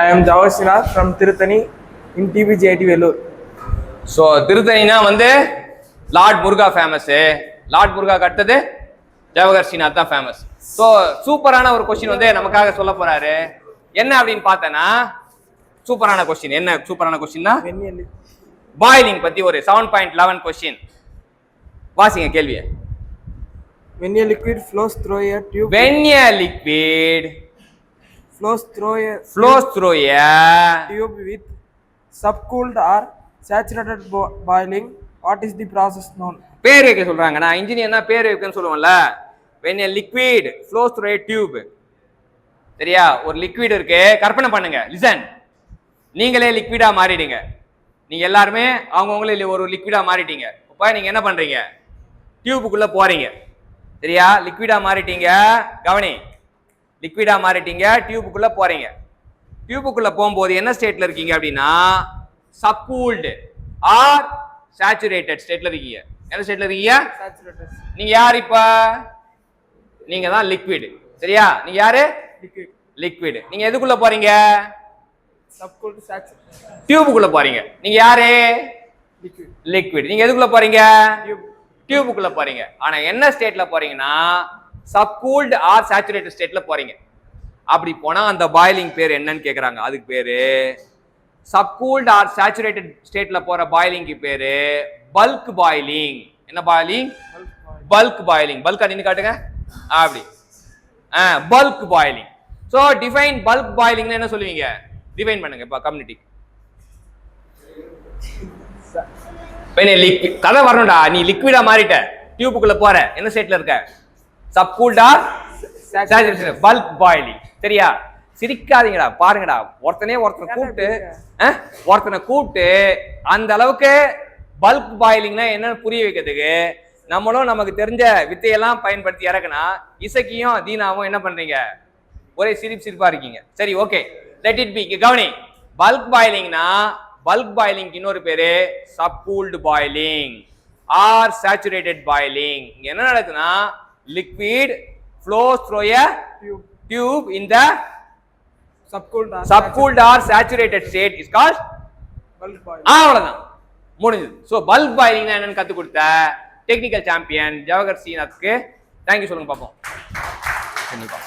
I am Javasinath from Tirthani in TBJT Vellore. So திருத்தணினா வந்து Lord முருகா famous. Lord முருகா அடுத்தது ஜவஹர் ஸ்ரீநாத் தான் famous. So சூப்பரான ஒரு கொஸ்டின் வந்து நமக்காக சொல்ல போறாரு. என்ன அப்படின்னு பார்த்தனா சூப்பரான கொஸ்டின். என்ன சூப்பரான கொஸ்டின்னா பாயிலிங் பத்தி ஒரு 7.11 கொஸ்டின். வாசிங்க கேள்வியை. When a liquid flows through a tube. When a liquid flows through a tube with subcooled or saturated boiling, what is the process known? பேர் வைக்க சொல்றாங்க. நான் இன்ஜினியர்னா பேர் வைக்கன்னு சொல்லுவோம்ல. When a liquid flows through a tube. சரியா? ஒரு liquid இருக்கு, கற்பனை பண்ணுங்க. லிசன். நீங்களே லிக்விடா மாறிடுங்க. நீங்க எல்லாருமே அவங்கவுங்களே ஒரு லிக்விடா மாறிட்டீங்க. இப்போ நீங்க என்ன பண்றீங்க? டியூபுக்குள்ள போறீங்க. சரியா? லிக்விடா மாறிட்டீங்க. கவனி, லிக்விடா மாறிட்டீங்க, டியூபுக்குள்ள போறீங்க. டியூபுக்குள்ள போகும்போது என்ன ஸ்டேட்ல இருக்கீங்க அப்படின்னா சப்கூல்டு ஆர் சேச்சுரேட்டட் ஸ்டேட்ல இருக்கீங்க. என்ன ஸ்டேட்ல இருக்கீங்க? Saturated. நீங்க யார்? இப்ப நீங்க தான் லிக்விட். சரியா? நீங்க யாரு? லிக்விட். நீங்க எதுக்குள்ள போறீங்க? Subcooled saturated. டியூபுக்குள்ள போறீங்க. நீங்க யாரு? Liquid. லிக்விட். நீங்க எதுக்குள்ள போறீங்க? டியூபுக்குள்ள போறீங்க. ஆனா என்ன ஸ்டேட்ல போறீங்கன்னா சப்கூல்டு ஆர் சேச்சுரேட்டட் ஸ்டேட்ல போறீங்க. அப்படி போனா அந்த பாயிலிங் பேர் என்னன்னு கேக்குறாங்க. அதுக்கு பேரு சப்கூல்டு ஆர் சேச்சுரேட்டட் ஸ்டேட்ல போற பாயிலிங்க்கு பேரு பல்க் பாயிலிங். என்ன பாயிலிங்? Bulk boiling. பல்க் அடின்னு காட்டுங்க. அப்படி bulk boiling. So define bulk பாயிலிங்னா என்ன சொல்லுவீங்க? டிஃபைன் பண்ணுங்க இப்ப கம்யூனிட்டி. கதை வரணும்டா. நீ லிக்விடா மாறிட்ட, டியூபுக்குள்ள போற, என்ன ஸ்டேட்ல இருக்க? சப்கூல்டா சேச்சுரேட்டட் பல்க் பாயிலிங். சரியா? சிரிக்காதீங்கடா, பாருங்கடா. ஒருத்தனை கூப்பிட்டு அந்த அளவுக்கு பல்க் பாயிலிங்னா என்னன்னு புரிய வைக்கிறதுக்கு நம்மளும் நமக்கு தெரிஞ்ச வித்தையெல்லாம் பயன்படுத்தி இறக்குனா இசக்கியும் தீனாவும் என்ன பண்றீங்க? ஒரே சிரிப்பா இருக்கீங்க. சரி, ஓகே, லெட் இட் பி. கவனி, பல்க் பாயிலிங்னா பல்க் பாயிலிங் இன்னொரு பேரு சப்கூல்டு பாயிலிங் ஆர் சேச்சுரேட்டட் பாயிலிங். இங்க என்ன நடக்குதுன்னா liquid flows through a tube in the subcooled or saturated state is called Bulk boiling. அவ்வளவுதான், முடிஞ்சது. சோ பல்க் பாயிலிங் என்னன்னு கத்து கொடுத்த டெக்னிக்கல் சாம்பியன் ஜவஹர் ஸ்ரீநாத்க்கு தேங்க்யூ சொல்லுங்க பாப்போம். கண்டிப்பா.